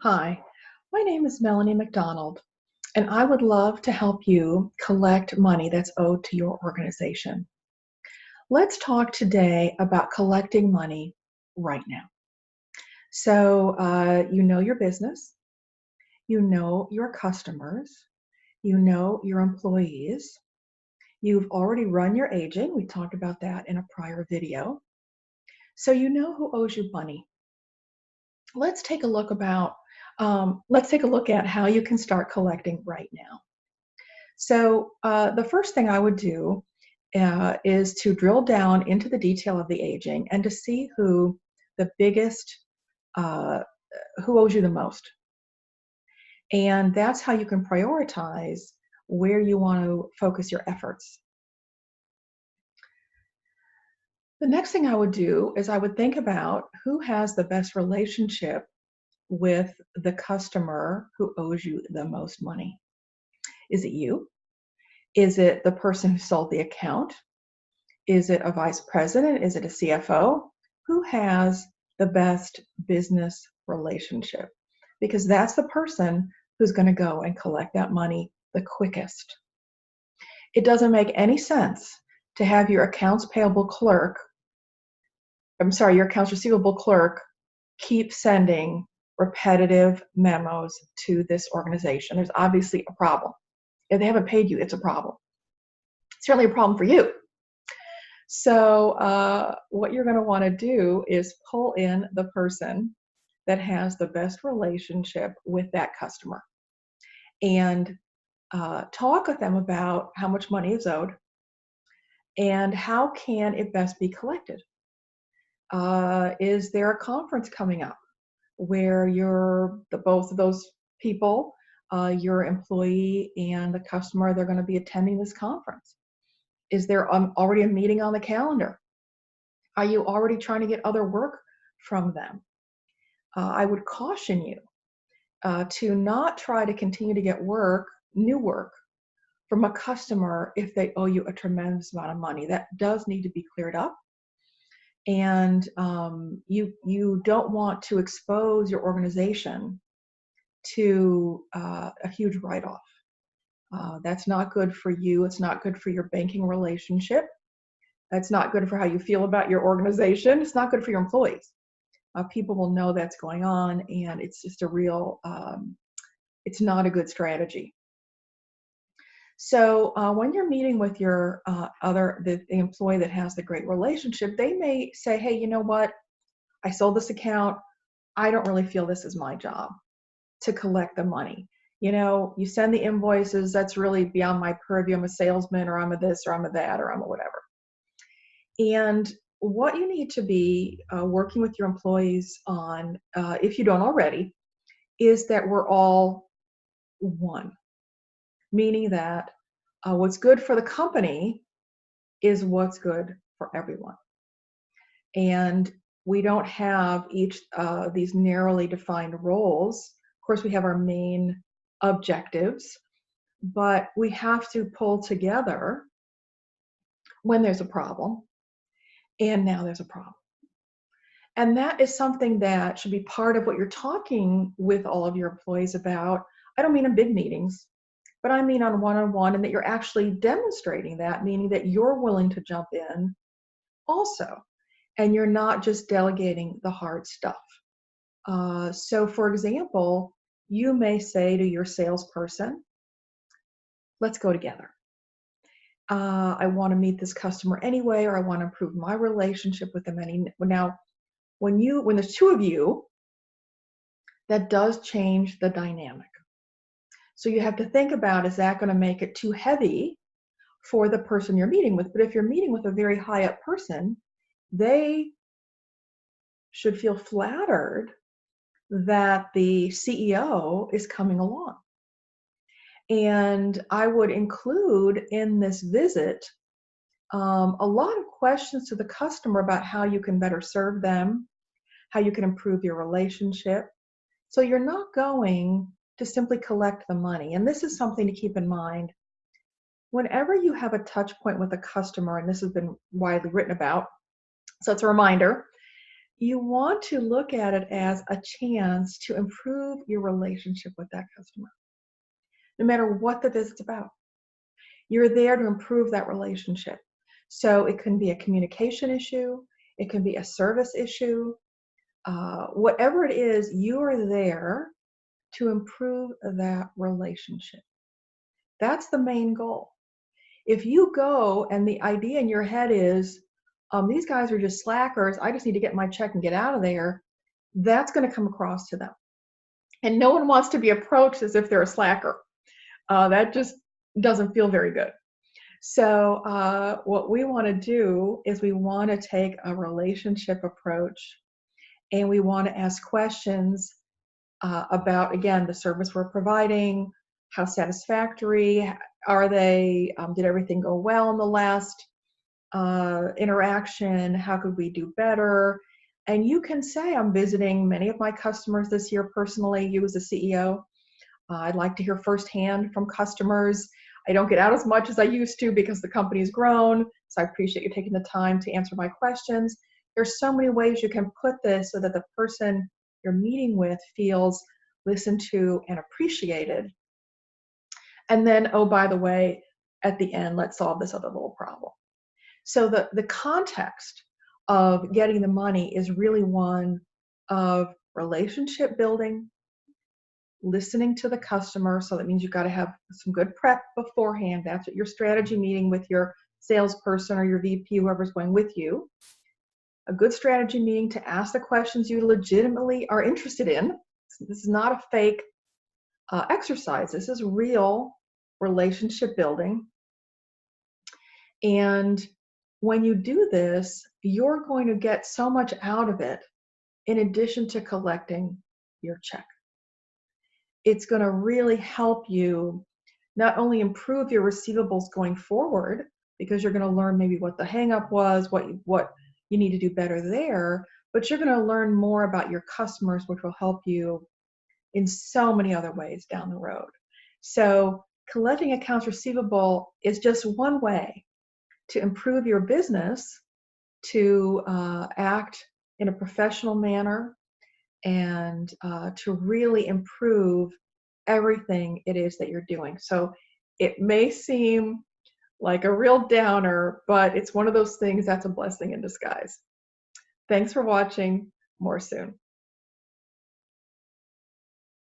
Hi, my name is Melanie McDonald, and I would love to help you collect money that's owed to your organization. Let's talk today about collecting money right now. You know your business, you know your customers, you know your employees, you've already run your aging. We talked about that in a prior video. So you know who owes you money. Let's take a look at how you can start collecting right now. The first thing I would do is to drill down into the detail of the aging and to see uh, who owes you the most. And that's how you can prioritize where you want to focus your efforts. The next thing I would do is I would think about who has the best relationship with the customer who owes you the most money. Is it you? Is it the person who sold the account? Is it a vice president? Is it a CFO? Who has the best business relationship? Because that's the person who's going to go and collect that money the quickest. It doesn't make any sense to have your accounts receivable clerk keep sending repetitive memos to this organization. There's obviously a problem. If they haven't paid you, it's a problem. It's certainly a problem for you. What you're going to want to do is pull in the person that has the best relationship with that customer and talk with them about how much money is owed and how can it best be collected. Is there a conference coming up where both of those people, your employee and the customer, they're going to be attending this conference? Is there already a meeting on the calendar? Are you already trying to get other work from them? I would caution you to not try to continue to get new work from a customer if they owe you a tremendous amount of money. That does need to be cleared up. And you don't want to expose your organization to a huge write-off. That's not good for you. It's not good for your banking relationship. It's not good for how you feel about your organization. It's not good for your employees. People will know that's going on, and it's just it's not a good strategy. When you're meeting with your the employee that has the great relationship, they may say, hey, you know what? I sold this account. I don't really feel this is my job to collect the money. You send the invoices, that's really beyond my purview. I'm a salesman, or I'm a this, or I'm a that, or I'm a whatever. And what you need to be working with your employees on, if you don't already, is that we're all one, meaning that what's good for the company is what's good for everyone. And we don't have each these narrowly defined roles. Of course, we have our main objectives, but we have to pull together when there's a problem. And now there's a problem. And that is something that should be part of what you're talking with all of your employees about. I don't mean in big meetings, but I mean on one-on-one, and that you're actually demonstrating that, meaning that you're willing to jump in also, and you're not just delegating the hard stuff. For example, you may say to your salesperson, let's go together. I want to meet this customer anyway, or I want to improve my relationship with them. Now, when there's two of you, that does change the dynamic. So you have to think about, is that going to make it too heavy for the person you're meeting with? But if you're meeting with a very high up person, they should feel flattered that the CEO is coming along. And I would include in this visit a lot of questions to the customer about how you can better serve them, how you can improve your relationship. So you're not going to simply collect the money. And this is something to keep in mind. Whenever you have a touch point with a customer, and this has been widely written about, so it's a reminder, you want to look at it as a chance to improve your relationship with that customer, no matter what the visit's about. You're there to improve that relationship. So it can be a communication issue, it can be a service issue, whatever it is, you are there to improve that relationship. That's the main goal. If you go and the idea in your head is, these guys are just slackers, I just need to get my check and get out of there, that's going to come across to them. And no one wants to be approached as if they're a slacker. That just doesn't feel very good. So what we want to do is we want to take a relationship approach, and we want to ask questions about, again, the service we're providing, how satisfactory are they, did everything go well in the last interaction, how could we do better? And you can say, I'm visiting many of my customers this year personally, you as a CEO. I'd like to hear firsthand from customers. I don't get out as much as I used to because the company's grown, so I appreciate you taking the time to answer my questions. There's so many ways you can put this so that the person you're meeting with feels listened to and appreciated. And then, oh, by the way, at the end, let's solve this other little problem. So the context of getting the money is really one of relationship building, listening to the customer. So that means you've got to have some good prep beforehand. That's what your strategy meeting with your salesperson or your VP, whoever's going with you. A good strategy meeting to ask the questions you legitimately are interested in. This is not a fake exercise. This is real relationship building. And when you do this, you're going to get so much out of it in addition to collecting your check. It's going to really help you not only improve your receivables going forward, because you're going to learn maybe what the hang-up was, what you need to do better there, but you're going to learn more about your customers, which will help you in so many other ways down the road. So collecting accounts receivable is just one way to improve your business, to act in a professional manner, and to really improve everything it is that you're doing. So it may seem like a real downer, but it's one of those things that's a blessing in disguise. Thanks for watching. More soon.